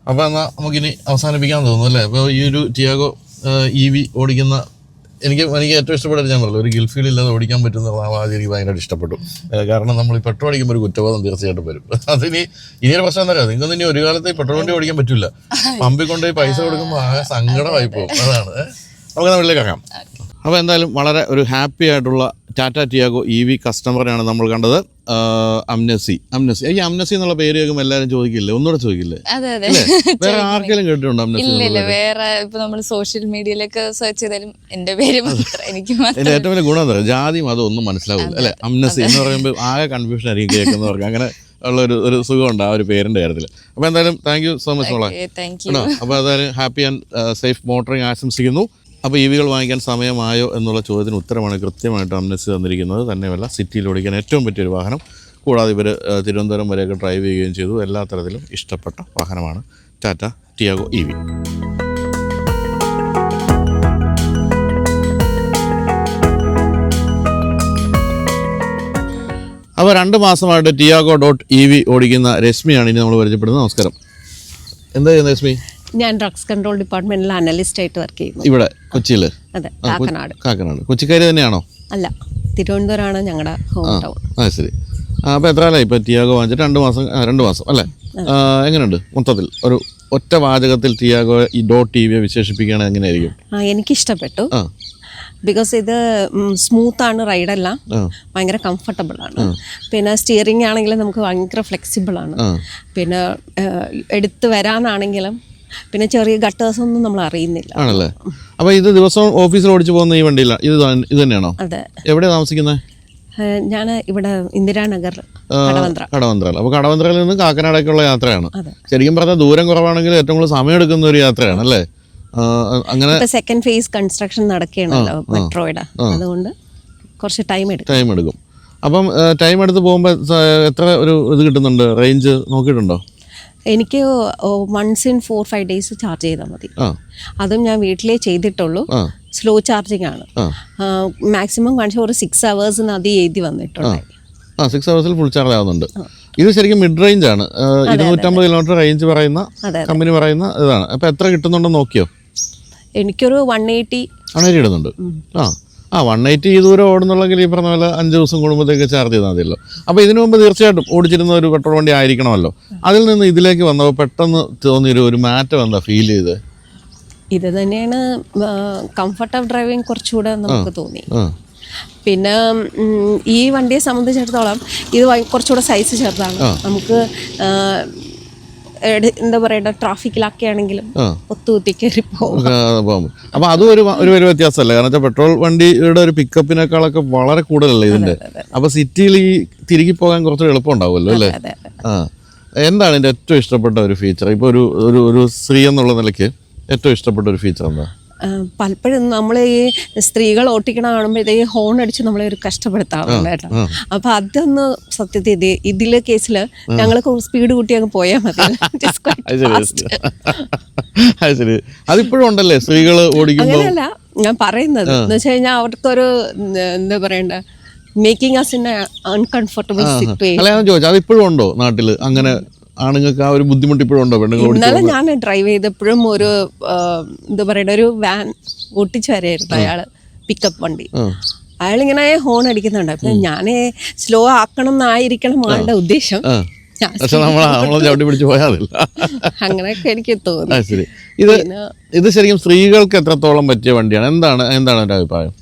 അപ്പോൾ എന്നാൽ നമുക്കിനി അവസാനിപ്പിക്കാൻ തോന്നുന്നു അല്ലേ. അപ്പോൾ ഈ ഒരു ടിയാഗോ EV ഓടിക്കുന്ന എനിക്ക് ഏറ്റവും ഇഷ്ടപ്പെട്ട ഞാൻ പറഞ്ഞു, ഒരു ഗിൽഫീൽ ഇല്ലാതെ ഓടിക്കാൻ പറ്റുന്ന ആദ്യം എനിക്ക് ഭയങ്കരമായിട്ട് ഇഷ്ടപ്പെട്ടു. കാരണം നമ്മൾ ഈ പെട്രോൾ അടിക്കുമ്പോൾ ഒരു കുറ്റബോധം തീർച്ചയായിട്ടും വരും. ഇനിയൊരു പ്രശ്നം എന്താ പറയുക, നിങ്ങൾക്കൊന്നും ഇനി ഒരു കാലത്ത് പെട്രോൾ വണ്ടി ഓടിക്കാൻ പറ്റില്ല. പമ്പിൽ കൊണ്ടുപോയി പൈസ കൊടുക്കുമ്പോൾ ആകെ സങ്കടമായി പോകും. അതാണ്. നമുക്ക് നമ്മളിലേക്ക് ഇറങ്ങാം. അപ്പോൾ എന്തായാലും വളരെ ഒരു ഹാപ്പി ആയിട്ടുള്ള ടാറ്റ ടിയാഗോ EV കസ്റ്റമറിനാണ് നമ്മൾ കണ്ടത്. അംനസി. ഈ അംനസി എന്നുള്ള പേര് കേൾക്കുമ്പോൾ എല്ലാവരും ചോദിക്കില്ലേ, ഒന്നുകൂടെ ചോദിക്കില്ലേ? വേറെ ആർക്കെങ്കിലും കേട്ടിട്ടുണ്ടോ അംനസി? ഇല്ല, വേറെ ഇപ്പൊ നമ്മൾ സോഷ്യൽ മീഡിയയിലൊക്കെ സെർച്ച് ചെയ്താലും എന്റെ പേര് മാത്രം എനിക്ക്. എന്റെ ഏറ്റവും വലിയ ഗുണം എന്താ പറയുക, ജാതി മതം ഒന്നും മനസ്സിലാവില്ല അല്ലെ. അംനസി എന്ന് പറയുമ്പോൾ ആകെ കൺഫ്യൂഷൻ ആയിരിക്കും കേൾക്കുന്നവർക്ക്. അങ്ങനെ ഉള്ള ഒരു സുഖമുണ്ട് ആ ഒരു പേരിന്റെ കാര്യത്തിൽ. അപ്പോൾ എന്തായാലും താങ്ക് യു സോ മച്ച് മോളെ. അപ്പോൾ എന്തായാലും ഹാപ്പി ആൻഡ് സേഫ് മോട്ടറിങ് ആശംസിക്കുന്നു. അപ്പോൾ EV-കൾ വാങ്ങിക്കാൻ സമയമായോ എന്നുള്ള ചോദ്യത്തിന് ഉത്തരമാണ് കൃത്യമായിട്ട് അംനസി തന്നിരിക്കുന്നത്. തന്നെയുമല്ല, സിറ്റിയിൽ ഓടിക്കാൻ ഏറ്റവും പറ്റിയൊരു വാഹനം. കൂടാതെ ഇവർ തിരുവനന്തപുരം വരെയൊക്കെ ഡ്രൈവ് ചെയ്യുകയും ചെയ്തു. എല്ലാ തരത്തിലും ഇഷ്ടപ്പെട്ട വാഹനമാണ് ടാറ്റ ടിയാഗോ EV. അപ്പോൾ 2 മാസമായിട്ട് tiago.ev ഓടിക്കുന്ന രശ്മിയാണ് ഇനി നമ്മൾ പരിചയപ്പെടുന്നത്. നമസ്കാരം. എന്താ ചെയ്യുന്നത് രശ്മി? ഞാൻ ഡ്രഗ്സ് കൺട്രോൾ ഡിപ്പാർട്ട്മെന്റിൽ അനലിസ്റ്റ് ആയിട്ട് വർക്ക് ചെയ്യുന്നു. ഇവിടെ കൊച്ചിയിൽ? അതെ, കാക്കനാട്. കൊച്ചിക്കാരി തന്നെയാണോ? അല്ല, തിരുവനന്തപുരമാണ് ഞങ്ങളുടെ ഹോം ടൗൺ. ശരി. അപ്പോൾ എത്ര കാലമായി ഇപ്പോൾ ടിയാഗോ വാങ്ങിച്ചിട്ട്? 2 മാസം അല്ലേ? എങ്ങനെയുണ്ട് മൊത്തത്തിൽ ഒരു ഒറ്റ വാചകത്തിൽ ടിയാഗോ ഈ .ev വിശേഷിപ്പിക്കുകയാണെങ്കിൽ എങ്ങനെയായിരിക്കും? എനിക്കിഷ്ടപ്പെട്ടു. ബിക്കോസ് ഇത് സ്മൂത്താണ്, റൈഡെല്ലാം ഭയങ്കര കംഫർട്ടബിൾ ആണ്. പിന്നെ സ്റ്റിയറിംഗ് ആണെങ്കിലും നമുക്ക് ഭയങ്കര ഫ്ലെക്സിബിൾ ആണ്. പിന്നെ എടുത്ത് വരാനാണെങ്കിലും പിന്നെ ചെറിയ ഗട്ടേഴ്സ് ഒന്നും നമ്മൾ അറിയുന്നില്ല. ആണല്ലേ? അപ്പോൾ ഇത് ദിവസവും ഓഫീസിൽ ഓടിച്ചു പോകുന്ന ഈ വണ്ടിയില്ല, ഇത് തന്നെയാണോ? അതെ. എവിടെയാണ് താമസിക്കുന്നത്? ഞാൻ ഇവിടെ ഇന്ദിരാനഗർ, കടവന്ത്രയിൽ. അപ്പോൾ കടവന്ത്രയിൽ നിന്ന് കാക്കനാടേക്കുള്ള യാത്രയാണ്. ശരിക്കും പറഞ്ഞാൽ ദൂരം കുറവാണെങ്കിൽ ഏറ്റവും കൂടുതൽ സമയം എടുക്കുന്ന ഒരു യാത്രയാണ് അല്ലേ? അങ്ങനെ സെക്കൻഡ് ഫേസ് കൺസ്ട്രക്ഷൻ നടക്കുകയാണല്ലോ മെട്രോയുടെ, അതുകൊണ്ട് കുറച്ച് ടൈം എടുക്കും. അപ്പം ടൈം എടുത്ത് പോകുമ്പോൾ എത്ര ഒരു ഇത് കിട്ടുന്നുണ്ട്, റേഞ്ച് നോക്കിയിട്ടുണ്ടോ? എനിക്ക് once in 4-5 days ചാർജ് ചെയ്താൽ മതി. അതും ഞാൻ വീട്ടിലേ ചെയ്തിട്ടുള്ളൂ. സ്ലോ ചാർജിങ് ആണ്. മാക്സിമം കാണിച്ച ഒരു 6 hours അത് എഴുതി വന്നിട്ടുണ്ട്. 6 hours ഫുൾ ചാർജ് ആവുന്നുണ്ട്. ഇത് ശരിക്കും മിഡ് റേഞ്ച് ആണ്. 250 കിലോമീറ്റർ റേഞ്ച് പറയുന്ന കമ്പനി പറയുന്ന ഇതാണ്. അപ്പോൾ എത്ര കിട്ടുന്നുണ്ടെന്ന് നോക്കിയോ? എനിക്കൊരു 180 ഇടുന്നുണ്ട്. 180 ഈ ദൂരം ഓടുന്നുള്ളെങ്കിൽ ഈ പറഞ്ഞ പോലെ 5 ദിവസം കൂടുമ്പോഴത്തേക്ക് ചാർജ് ചെയ്താൽ മതിയല്ലോ. അപ്പോൾ ഇതിനു മുമ്പ് തീർച്ചയായിട്ടും ഓടിച്ചിരുന്ന ഒരു പെട്രോൾ വണ്ടി ആയിരിക്കണമല്ലോ. അതിൽ നിന്ന് ഇതിലേക്ക് വന്നപ്പോൾ പെട്ടെന്ന് തോന്നിയൊരു ഒരു മാറ്റം എന്താ ഫീൽ ചെയ്ത്? ഇത് തന്നെയാണ് കംഫർട്ടബിൾ ഡ്രൈവിംഗ് കുറച്ചുകൂടെ നമുക്ക് തോന്നി. പിന്നെ ഈ വണ്ടിയെ സംബന്ധിച്ചിടത്തോളം ഇത് കുറച്ചുകൂടെ സൈസ് ചെറുതാണ്. നമുക്ക് എന്താ പറയണ്ട, ട്രാഫിക്കിലൊക്കെ ആണെങ്കിലും ഒത്തുകുത്തി കയറി പോകും. അപ്പൊ അതും ഒരു വ്യത്യാസമല്ല. കാരണം വെച്ചാൽ പെട്രോൾ വണ്ടിയുടെ ഒരു പിക്കപ്പിനേക്കാളൊക്കെ വളരെ കൂടുതലല്ലേ ഇതിന്റെ. അപ്പൊ സിറ്റിയിൽ ഈ തിരികെ പോകാൻ കുറച്ചുകൂടി എളുപ്പം ഉണ്ടാവുമല്ലോ അല്ലേ? എന്താണ് ഇതിന്റെ ഏറ്റവും ഇഷ്ടപ്പെട്ട ഒരു ഫീച്ചർ? ഇപ്പൊ ഒരു സ്ത്രീ എന്നുള്ള നിലയ്ക്ക് ഏറ്റവും ഇഷ്ടപ്പെട്ട ഒരു ഫീച്ചർ എന്താ? പലപ്പോഴും നമ്മൾ ഈ സ്ത്രീകൾ ഓട്ടിക്കണ കാണുമ്പോഴത്തേക്ക് ഹോൺ അടിച്ച് നമ്മളെ ഒരു കഷ്ടപ്പെടുത്താറുണ്ട് കേട്ടോ. അപ്പൊ അതൊന്ന് സത്യത്തിൽ ഇതിലെ കേസില് ഞങ്ങൾക്ക് സ്പീഡ് കൂട്ടി അങ്ങ് പോയാൽ മതി. അതിപ്പോഴും ഉണ്ടല്ലേ സ്ത്രീകൾ ഓടിക്കുമ്പോൾ? അങ്ങനെയല്ല ഞാൻ പറയുന്നത്. എന്ന് വെച്ച് കഴിഞ്ഞാൽ അവർക്കൊരു എന്താ പറയണ്ട, making us in uncomfortable situation. അല്ല, ഞാൻ ചോദിച്ചു അതിപ്പോഴും ഉണ്ടോ നാട്ടില് അങ്ങനെ? ആണുങ്ങൾക്ക് ആ ഒരു ബുദ്ധിമുട്ട് ഇപ്പോഴും ഉണ്ടോ? ഇന്നലെ ഞാൻ ഡ്രൈവ് ചെയ്തപ്പോഴും ഒരു എന്താ പറയണ്ട, ഒരു വാൻ ഓട്ടിച്ചു വരായിരുന്നു അയാള്, പിക്കപ്പ് വണ്ടി. അയാളിങ്ങനെ ഹോൺ അടിക്കുന്നുണ്ട്. അപ്പൊ ഞാന് സ്ലോ ആക്കണം എന്നായിരിക്കണം ആളുടെ ഉദ്ദേശം. അങ്ങനെയൊക്കെ എനിക്ക് തോന്നി. ഇത് ശരിക്കും സ്ത്രീകൾക്ക് എത്രത്തോളം പറ്റിയ വണ്ടിയാണ്? എന്താണ് എന്റെ അഭിപ്രായം?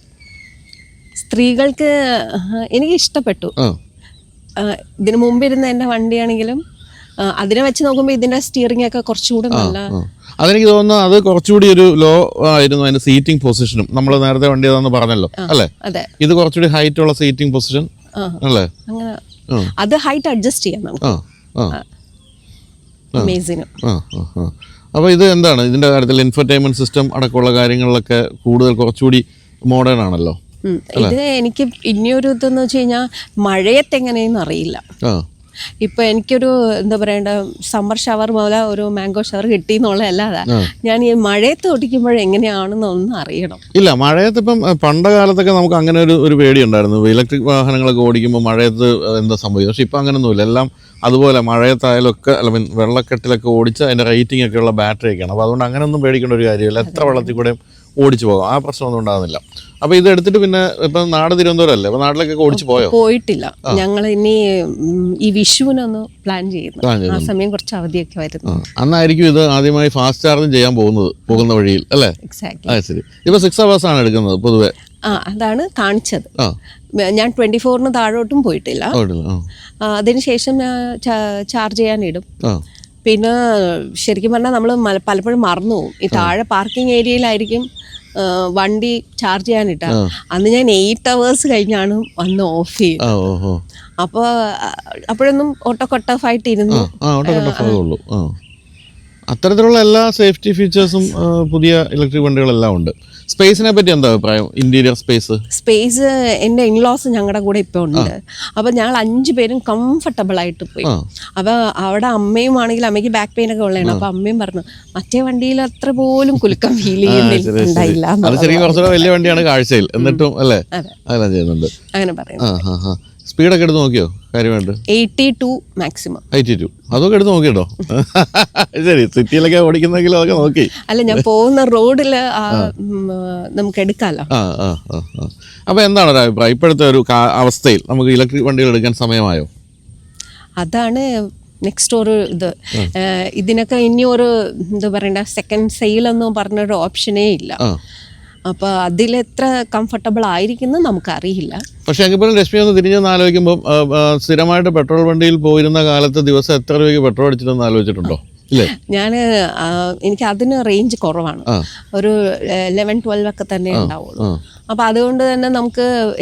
സ്ത്രീകൾക്ക് എനിക്ക് ഇഷ്ടപ്പെട്ടു. ഇതിനു മുമ്പിരുന്ന എന്റെ വണ്ടിയാണെങ്കിലും അതിനെ വെച്ച് നോക്കുമ്പോൾ ഇതിന്റെ സ്റ്റിയറിംഗ് ഒക്കെ കുറച്ചുകൂടെ നല്ല. അതെനിക്ക് തോന്നുന്നു അത് കുറച്ചുകൂടി ഒരു ലോ ആയിരുന്നു അതിന്റെ സീറ്റിംഗ് പൊസിഷനും. നമ്മൾ നേരത്തെ വണ്ടി അതെന്ന് പറഞ്ഞല്ലോ അല്ലേ? ഇത് കുറച്ചുകൂടി ഹൈറ്റ് ഉള്ള സീറ്റിംഗ് പൊസിഷൻ അല്ലേ? അങ്ങനെ അത് ഹൈറ്റ് അഡ്ജസ്റ്റ് ചെയ്യാം നമുക്ക്. അപ്പോൾ ഇത് എന്താണ് ഇതിന്റെ കാര്യത്തിൽ ഇൻഫർടൈൻമെന്റ് സിസ്റ്റം അടക്കമുള്ള കാര്യങ്ങളിലൊക്കെ കൂടുതൽ കുറച്ചുകൂടി മോഡേൺ ആണല്ലോ. ഇത് എനിക്ക് ഇനിയൊരു ഇതെന്ന് വെച്ച് കഴിഞ്ഞാൽ മഴയത്ത് എങ്ങനെയെന്ന് അറിയില്ല. ഇപ്പൊ എനിക്കൊരു എന്താ പറയണ്ട, സമ്മർ ഷവർ പോലെ ഒരു മാംഗോ ഷവർ കിട്ടിയെന്നുള്ളതല്ലാതെ ഞാൻ ഈ മഴയത്ത് ഓടിക്കുമ്പോഴെങ്ങനെയാണെന്നൊന്നും അറിയണം. ഇല്ല, മഴയത്ത് ഇപ്പം പണ്ട കാലത്തൊക്കെ നമുക്ക് അങ്ങനെ ഒരു പേടി ഉണ്ടായിരുന്നു. ഇലക്ട്രിക് വാഹനങ്ങളൊക്കെ ഓടിക്കുമ്പോൾ മഴയത്ത് എന്താ സംഭവിക്കും. പക്ഷെ ഇപ്പം അങ്ങനെയൊന്നുമില്ല. എല്ലാം അതുപോലെ മഴയത്തായാലൊക്കെ വെള്ളക്കെട്ടിലൊക്കെ ഓടിച്ച് അതിൻ്റെ റേറ്റിംഗ് ഒക്കെ ഉള്ള ബാറ്ററി ഒക്കെയാണ്. അപ്പോൾ അതുകൊണ്ട് അങ്ങനെയൊന്നും പേടിക്കേണ്ട ഒരു കാര്യമില്ല. എത്ര വെള്ളത്തിൽ കൂടെ ഓടിച്ചു പോകാം, ആ പ്രശ്നമൊന്നും ഉണ്ടാകുന്നില്ല. അപ്പോൾ ഇത് എടുത്തിട്ട് പിന്നെ ഇപ്പം നാട് തിരുവനന്തപുരം അല്ലേ? അപ്പോൾ നാട്ടിലൊക്കെ ഓടിച്ചു പോയോ? പോയിട്ടില്ല. ഞങ്ങൾ ഇനി ഈ വിഷുവിനൊന്ന് പ്ലാൻ ചെയ്യുന്നു. ആ സമയം കുറച്ച് അവധിയൊക്കെ വരുന്നു. അന്നായിരിക്കും ഇത് ആദ്യമായി ഫാസ്റ്റ് ചാർജിങ് ചെയ്യാൻ പോകുന്ന വഴിയിൽ അല്ലേ? ശരി. ഇപ്പൊ 6 hours ആണ് എടുക്കുന്നത് പൊതുവെ. അതാണ് കാണിച്ചത്. ഞാൻ 24-ന് താഴോട്ടും പോയിട്ടില്ല. അതിനുശേഷം ചാർജ് ചെയ്യാനിടും. പിന്നെ ശരിക്കും പറഞ്ഞാൽ നമ്മൾ പലപ്പോഴും മറന്നു പോകും. ഈ താഴെ പാർക്കിംഗ് ഏരിയയിലായിരിക്കും വണ്ടി ചാർജ് ചെയ്യാനിട്ട. അന്ന് ഞാൻ 8 hours കഴിഞ്ഞാണ് വന്ന് ഓഫ് ചെയ്തത്. അപ്പോഴൊന്നും ഓട്ടോക്കട്ടോഫായിട്ട് ഇരുന്നു. അത്തരത്തിലുള്ള എല്ലാ സേഫ്റ്റി ഫീച്ചേഴ്സും പുതിയ ഇലക്ട്രിക് വണ്ടികളെല്ലാം ഉണ്ട്. സ്പേസിനെ പറ്റി എന്താ അഭിപ്രായം? ഇന്റീരിയർ സ്പേസ് എൻ്റെ ഇൻലോസ് ഞങ്ങളുടെ കൂടെ ഇപ്പോൾ ഉണ്ട്. അപ്പം ഞങ്ങൾ 5 പേരും കംഫർട്ടബിൾ ആയിട്ട് പോയി. അപ്പം അവിടെ അമ്മയും ആണെങ്കിൽ അമ്മയ്ക്ക് ബാക്ക് പെയിൻ ഒക്കെ ഉള്ളതാണ്. അപ്പം അമ്മയും പറഞ്ഞു മറ്റേ വണ്ടിയിൽ അത്ര പോലും കുലുക്കം ഫീൽ ചെയ്യുന്നില്ല. കുറച്ചുകൂടെ വലിയ വണ്ടിയാണ് കാഴ്ചയിൽ, എന്നിട്ടും അല്ലേ അതെല്ലാം ചെയ്യുന്നുണ്ട്. അങ്ങനെ പറയുന്നു. സ്പീഡൊക്കെ എടുത്ത് നോക്കിയോ? കാര്യമായിട്ട് 82 മാക്സിമം. 82 അതൊക്കെ എടുത്ത് നോക്കിട്ടോ? ശരി, സിറ്റിയിലൊക്കെ ഓടിക്കുന്നെങ്കിൽ അതൊക്കെ നോക്കി. അല്ല, ഞാൻ പോകുന്ന റോഡില് നമുക്ക് എടുക്കാമല്ലോ. അപ്പൊ എന്താണ് ഒരു അഭിപ്രായം ഇപ്പോഴത്തെ ഒരു അവസ്ഥയിൽ? നമുക്ക് ഇലക്ട്രിക് വണ്ടികൾ എടുക്കാൻ സമയമായോ? അതാണ് നെക്സ്റ്റ് ഒരു ഇത്. ഇതിനൊക്കെ ഇനി ഒരു എന്താ പറയണ്ട, സെക്കൻഡ് സെയിലൊന്നും പറഞ്ഞൊരു ഓപ്ഷനേ ഇല്ല. അപ്പോൾ അതിലെത്ര കംഫർട്ടബിൾ ആയിരിക്കുന്നു നമുക്കറിയില്ല. പക്ഷേ എങ്കിലും രശ്മി ഒന്ന് തിരിഞ്ഞൊന്ന് ആലോചിക്കുമ്പോൾ സ്ഥിരമായിട്ട് പെട്രോൾ വണ്ടിയിൽ പോയിരുന്ന കാലത്ത് ദിവസം എത്ര രൂപയ്ക്ക് പെട്രോൾ അടിച്ചിട്ടൊന്ന് ആലോചിച്ചിട്ടുണ്ടോ? ഞാൻ എനിക്ക് അതിന് റേഞ്ച് കുറവാണ്. ഒരു 11-12 ഒക്കെ തന്നെ ഉണ്ടാവുള്ളൂ. അപ്പോൾ അതുകൊണ്ട് തന്നെ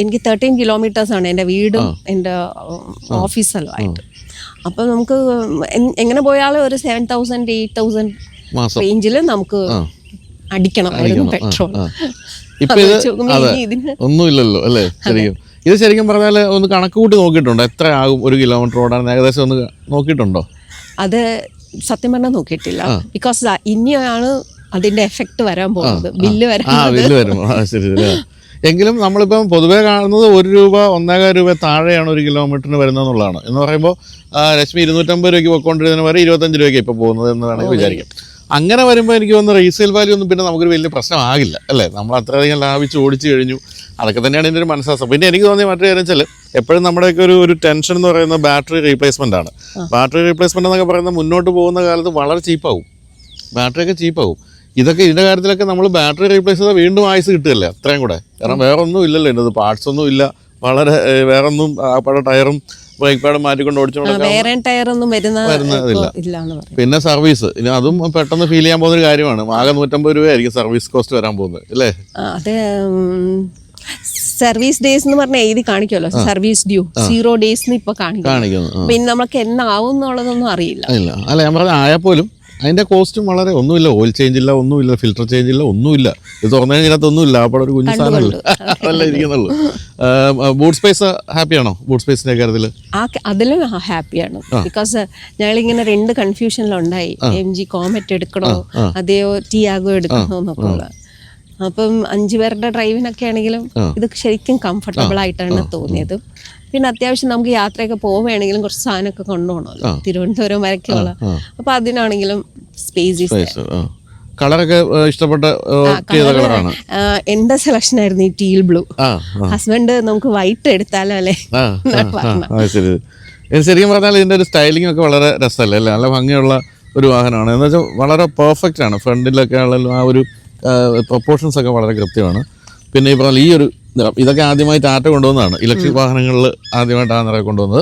എനിക്ക് 13 kilometers ആണ് എൻ്റെ വീടും എൻ്റെ ഓഫീസെല്ലാമായിട്ട്. അപ്പോൾ നമുക്ക് എങ്ങനെ പോയാലും ഒരു 7,000-8,000 റേഞ്ചിൽ നമുക്ക് അടിക്കണം പെട്രോൾ. ഇപ്പൊ ഒന്നുമില്ലല്ലോ അല്ലേ? ശരിക്കും ഇത് ശരിക്കും പറഞ്ഞാൽ ഒന്ന് കണക്ക് കൂട്ടി നോക്കിയിട്ടുണ്ടോ? എത്ര ആകും 1 kilometer ഓടാൻ? ഏകദേശം ഒന്ന് നോക്കിയിട്ടുണ്ടോ? അത് സത്യം പറഞ്ഞാൽ നോക്കിയിട്ടില്ല. ബിക്കോസ് ഇനിയാണ് അതിന്റെ എഫക്ട് വരാൻ പോകുന്നത്, ബില്ല് വരും. ശരി. എങ്കിലും നമ്മളിപ്പം പൊതുവേ കാണുന്നത് 1 രൂപ 1.25 രൂപ താഴെയാണ് 1 കിലോമീറ്ററിന് വരുന്നതെന്നുള്ളതാണ്. എന്ന് പറയുമ്പോൾ രശ്മി 250 രൂപയ്ക്ക് പോയിക്കൊണ്ടിരുന്നതിന് വരെ 25 രൂപയ്ക്ക് ഇപ്പോൾ പോകുന്നത് എന്ന് വേണമെങ്കിൽ വിചാരിക്കാം. അങ്ങനെ വരുമ്പോൾ എനിക്ക് തോന്നുന്നു റീസെയിൽ വാല്യൂ ഒന്നും പിന്നെ നമുക്കൊരു വലിയ പ്രശ്നമാകില്ല അല്ലേ. നമ്മൾ അത്രയധികം ലാഭിച്ച് ഓടിച്ചു കഴിഞ്ഞു. അതൊക്കെ തന്നെയാണ് എൻ്റെ ഒരു മനസ്സാസം. പിന്നെ എനിക്ക് തോന്നിയ മറ്റൊരു കാര്യം വെച്ചാൽ എപ്പോഴും നമ്മുടെയൊക്കെ ഒരു ടെൻഷൻ എന്ന് പറയുന്നത് ബാറ്ററി റീപ്ലേസ്മെൻ്റ് ആണ്. ബാറ്ററി റീപ്ലേസ്മെൻ്റ് എന്നൊക്കെ പറയുന്നത് മുന്നോട്ട് പോകുന്ന കാലത്ത് വളരെ ചീപ്പാവും, ബാറ്ററിയൊക്കെ ചീപ്പാവും. ഇതിൻ്റെ കാര്യത്തിലൊക്കെ നമ്മൾ ബാറ്ററി റീപ്ലേസ് ചെയ്താൽ വീണ്ടും ആയുസ് കിട്ടുകയല്ലേ അത്രയും കൂടെ. കാരണം വേറെ ഒന്നും ഇല്ലല്ലോ ഇതിൻ്റെ പാർട്സ് ഒന്നും ഇല്ല, വളരെ വേറെ ഒന്നും പഴയ ടയറും ബ്രേക്ക് പാഡും മാറ്റിക്കൊണ്ട് വരുന്നതില്ല. പിന്നെ സർവീസ്, ഇനി അതും പെട്ടെന്ന് ഫീൽ ചെയ്യാൻ പോകുന്ന ഒരു കാര്യമാണ്. ആകെ 150 രൂപയായിരിക്കും സർവീസ് കോസ്റ്റ് വരാൻ പോകുന്നത് അല്ലേ. അതെ, സർവീസ് ഡേയ്സ് എന്ന് പറഞ്ഞാൽ എഴുതി കാണിക്കുമല്ലോ, സർവീസ് ഡ്യൂ 0 days ഇപ്പൊ കാണിക്കുന്നു. പിന്നെ നമുക്ക് എന്നാവും എന്നുള്ളതൊന്നും അറിയില്ല. അല്ല ഞാൻ പറഞ്ഞ ആയാൽ പോലും അതിൻ്റെ കോസ്റ്റും വളരെ ഒന്നുമില്ല. ഓയിൽ ചേഞ്ച് ഇല്ല, ഒന്നുമില്ല, ഫിൽറ്റർ ചേഞ്ച് ഇല്ല, ഒന്നുമില്ല. ഇത് തുറന്നു കഴിഞ്ഞാൽ ഒന്നുമില്ല, അപ്പോൾ ഒരു കുഞ്ഞു സാധനമല്ല അതല്ല ഇരിക്കുന്നുള്ളൂ. ബൂട്ട് സ്പേസ് ഹാപ്പിയാണോ? ബൂട്ട് സ്പേസിൻ്റെ കാര്യത്തിൽ അതിലും ഹാപ്പിയാണ്. ബിക്കോസ് ഞങ്ങളിങ്ങനെ 2 കൺഫ്യൂഷനിലുണ്ടായി, MG കോമറ്റ് എടുക്കണോ അതെയോ ടിയാഗോ എടുക്കണോ എന്നൊക്കെ ഉള്ള. അപ്പം 5 പേരുടെ ഡ്രൈവിനൊക്കെ ആണെങ്കിലും ഇത് ശരിക്കും കംഫർട്ടബിൾ ആയിട്ടാണ് തോന്നിയത്. പിന്നെ അത്യാവശ്യം നമുക്ക് യാത്രയൊക്കെ പോവുകയാണെങ്കിലും കുറച്ച് സാധനമൊക്കെ കൊണ്ടുപോകണമല്ലോ, തിരുവനന്തപുരം വരയ്ക്കുള്ള. അപ്പൊ അതിനാണെങ്കിലും സ്പേസ്. കളറൊക്കെ ഇഷ്ടപ്പെട്ട എന്റെ സെലക്ഷൻ ആയിരുന്നു ഈ ടീൽ ബ്ലൂ. ഹസ്ബൻഡ് നമുക്ക് വൈറ്റ് എടുത്താലോ അല്ലേ. ശരിക്കും പറഞ്ഞാൽ ഇതിന്റെ ഒരു സ്റ്റൈലിംഗ് ഒക്കെ വളരെ രസമല്ലേ അല്ലേ, നല്ല ഭംഗിയുള്ള ഒരു വാഹനമാണ്. എന്ന് വെച്ചാൽ വളരെ പെർഫെക്റ്റ് ആണ്. ഫ്രണ്ടിലൊക്കെ ആണെങ്കിലും ആ ഒരു പ്രൊപ്പോർഷൻസ് ഒക്കെ വളരെ കൃത്യമാണ്. പിന്നെ ഈ പറഞ്ഞാൽ ഈ ഒരു ഇതൊക്കെ ആദ്യമായി ടാറ്റ കൊണ്ടുവന്നതാണ് ഇലക്ട്രിക് വാഹനങ്ങളിൽ, ആദ്യമായിട്ട് ആ നിറയെ കൊണ്ടുവന്നത്.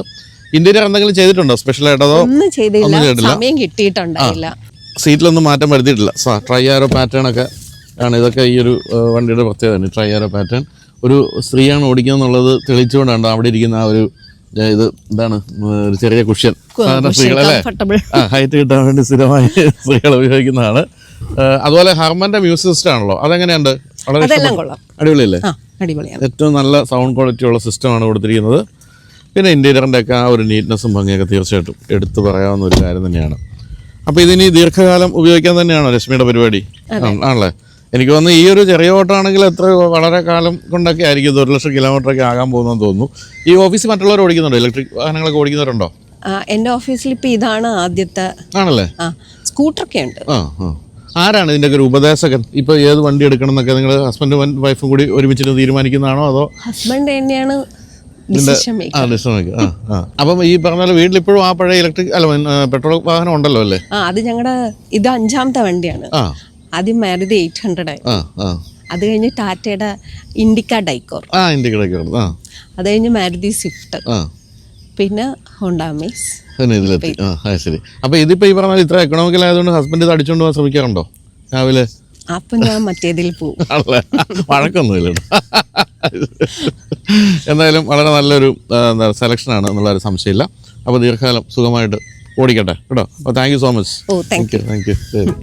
ഇന്റീരിയർ എന്തെങ്കിലും ചെയ്തിട്ടുണ്ടോ സ്പെഷ്യലായിട്ട്? അതോ ഒന്നും ചെയ്തിട്ടില്ല. സീറ്റിലൊന്നും മാറ്റം വരുത്തിയിട്ടില്ല. ട്രൈ ആരോ പാറ്റേൺ ഒക്കെ ആണ് ഇതൊക്കെ ഈ ഒരു വണ്ടിയുടെ പ്രത്യേകത. ട്രൈ ആരോ പാറ്റേൺ ഒരു സ്ത്രീയാണ് ഓടിക്കുക എന്നുള്ളത് തെളിയിച്ചുകൊണ്ടാണ് അവിടെ ഇരിക്കുന്ന ആ ഒരു ഇത് എന്താണ് ഒരു ചെറിയ കുഷ്യൻ. സാധാരണ സ്ത്രീകളല്ലേ ഹൈറ്റ് കിട്ടാൻ വേണ്ടി സ്ഥിരമായി സ്ത്രീകൾ ഉപയോഗിക്കുന്നതാണ്. അതുപോലെ ഹർമന്റെ മ്യൂസിക് സിസ്റ്റം ആണല്ലോ, അതെങ്ങനെയുണ്ട്? വളരെ അടിപൊളിയല്ലേ? ഏറ്റവും നല്ല സൗണ്ട് ക്വാളിറ്റി ഉള്ള സിസ്റ്റമാണ് കൊടുത്തിരിക്കുന്നത്. പിന്നെ ഇന്റീരിയറിൻ്റെ ഒക്കെ ആ ഒരു നീറ്റ്നെസ്സും ഭംഗിയൊക്കെ തീർച്ചയായിട്ടും എടുത്തു പറയാവുന്ന ഒരു കാര്യം തന്നെയാണ്. അപ്പോൾ ഇതിനി ദീർഘകാലം ഉപയോഗിക്കാൻ തന്നെയാണോ രശ്മിയുടെ പരിപാടി? ആണല്ലേ. എനിക്ക് തോന്നുന്നു ഈ ഒരു ചെറിയ ഓട്ടമാണെങ്കിൽ എത്ര വളരെ കാലം കൊണ്ടൊക്കെ ആയിരിക്കും, 1,00,000 കിലോമീറ്ററൊക്കെ ആകാൻ പോകുന്നതെന്ന് തോന്നുന്നു. ഈ ഓഫീസിൽ മറ്റുള്ളവർ ഓടിക്കുന്നുണ്ടോ? ഇലക്ട്രിക് വാഹനങ്ങളൊക്കെ ഓടിക്കുന്നവരുണ്ടോ? എൻ്റെ ഓഫീസിൽ ഇപ്പോൾ ഇതാണ് ആദ്യത്തെ. ആണല്ലേ. സ്കൂട്ടറൊക്കെ ഉണ്ട്. ആരാണ് ഇതിൻ്റെ ഒരു ഉപദേശകൻ? ഇപ്പോൾ ഏത് വണ്ടി എടുക്കണം എന്നൊക്കെ നിങ്ങൾ ഹസ്ബൻഡും വൈഫും കൂടി ഒരുമിച്ചിട്ട് തീരുമാനിക്കുന്നതാണോ അതോ? ഹസ്ബൻഡ് തന്നെയാണ്. അപ്പം ഈ പറഞ്ഞ വീട്ടിൽ ഇപ്പോഴും ആ പഴയ ഇലക്ട്രിക് അല്ല പെട്രോൾ വാഹനം ഉണ്ടല്ലോ അല്ലേ? അത് ഞങ്ങളുടെ ഇത് 5ാമത്തെ വണ്ടിയാണ്. ആദ്യം മാരുതി 800 അത് കഴിഞ്ഞ് ടാറ്റയുടെ ഇൻഡിക്ക ഡൈക്കോർ, അത് കഴിഞ്ഞ് മാരുതി സ്വിഫ്റ്റ്, പിന്നെ ഹോണ്ട അമേസ്. ശരി. അപ്പൊ ഇതിപ്പോ ഈ പറഞ്ഞാൽ ഇത്ര എക്കണോമിക്കൽ ആയതുകൊണ്ട് ഹസ്ബൻഡ് ഇത് അടിച്ചോണ്ട് പോകാൻ ശ്രമിക്കാറുണ്ടോ രാവിലെ? അപ്പൊ ഞാൻ മറ്റേതിൽ പോകും. വഴക്കൊന്നുമില്ല. എന്തായാലും വളരെ നല്ലൊരു സെലക്ഷനാണ് എന്നുള്ളൊരു സംശയമില്ല. അപ്പോൾ ദീർഘകാലം സുഖമായിട്ട് ഓടിക്കട്ടെ കേട്ടോ. അപ്പോൾ thank you so much. Thank you. ശരി.